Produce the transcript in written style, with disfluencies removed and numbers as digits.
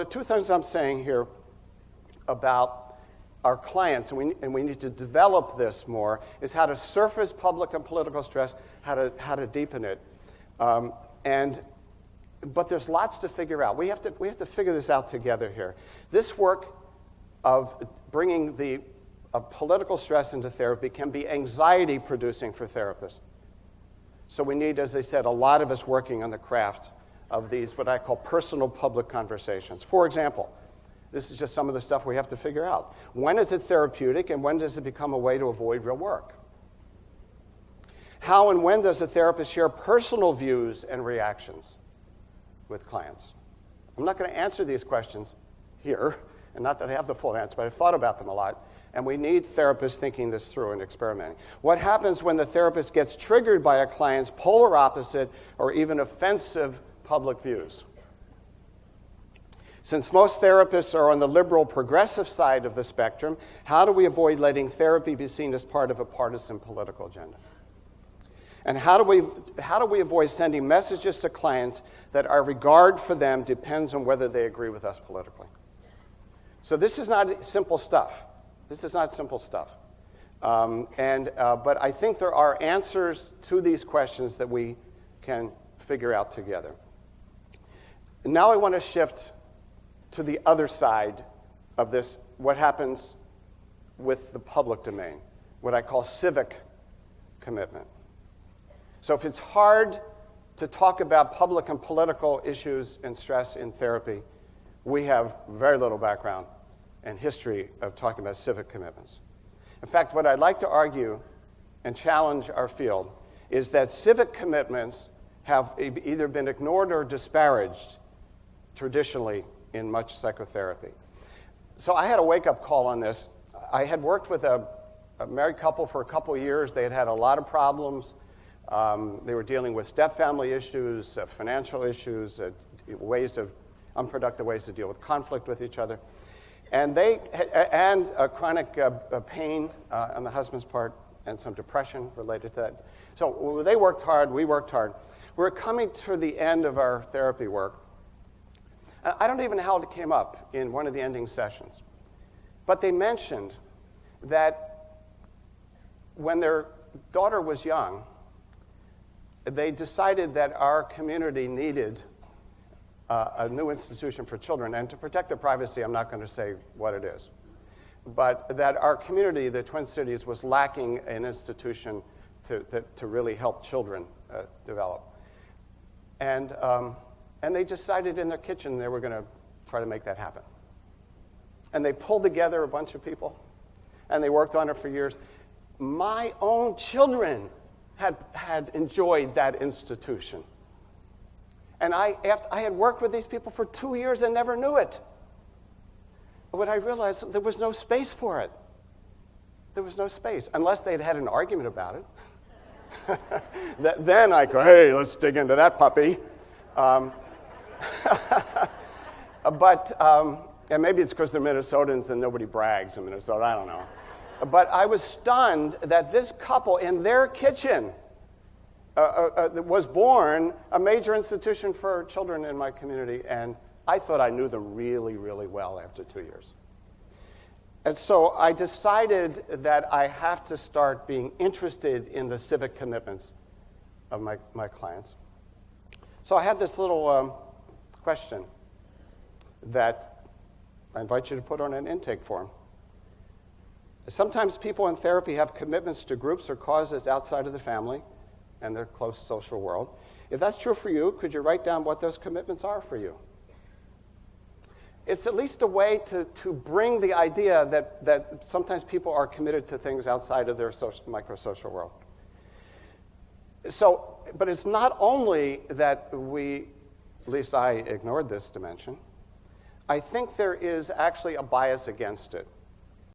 The two things I'm saying here about our clients, and we need to develop this more, is how to surface public and political stress, how to deepen it. But there's lots to figure out. We have to figure this out together here. This work of bringing the political stress into therapy can be anxiety-producing for therapists. So we need, as I said, a lot of us working on the craft of these, what I call personal public conversations. For example, this is just some of the stuff we have to figure out. When is it therapeutic, and when does it become a way to avoid real work? How and when does a therapist share personal views and reactions with clients? I'm not going to answer these questions here, and not that I have the full answer, but I've thought about them a lot, and we need therapists thinking this through and experimenting. What happens when the therapist gets triggered by a client's polar opposite or even offensive public views? Since most therapists are on the liberal progressive side of the spectrum, how do we avoid letting therapy be seen as part of a partisan political agenda? And how do we avoid sending messages to clients that our regard for them depends on whether they agree with us politically? So this is not simple stuff. This is not simple stuff. But I think there are answers to these questions that we can figure out together. Now I want to shift to the other side of this, what happens with the public domain, what I call civic commitment. So if it's hard to talk about public and political issues and stress in therapy, we have very little background and history of talking about civic commitments. In fact, what I'd like to argue and challenge our field is that civic commitments have either been ignored or disparaged traditionally in much psychotherapy. So I had a wake-up call on this. I had worked with a married couple for a couple of years. They had had a lot of problems. They were dealing with step-family issues, financial issues, unproductive ways to deal with conflict with each other. And chronic pain on the husband's part and some depression related to that. So they worked hard, we worked hard. We're coming to the end of our therapy work. I don't even know how it came up in one of the ending sessions. But they mentioned that when their daughter was young, they decided that our community needed a new institution for children. And to protect their privacy, I'm not going to say what it is. But that our community, the Twin Cities, was lacking an institution to really help children develop. And they decided in their kitchen they were going to try to make that happen. And they pulled together a bunch of people, and they worked on it for years. My own children had enjoyed that institution. And I had worked with these people for 2 years and never knew it. But what I realized, there was no space for it. There was no space, unless they'd had an argument about it. Then I go, hey, let's dig into that puppy. And maybe it's because they're Minnesotans and nobody brags in Minnesota, I don't know. But I was stunned that this couple in their kitchen was born a major institution for children in my community, and I thought I knew them really, really well after 2 years. And so I decided that I have to start being interested in the civic commitments of my clients. So I have this little question that I invite you to put on an intake form. Sometimes people in therapy have commitments to groups or causes outside of the family and their close social world. If that's true for you, could you write down what those commitments are for you? It's at least a way to bring the idea that sometimes people are committed to things outside of their microsocial world. So, but it's not only that at least I ignored this dimension. I think there is actually a bias against it.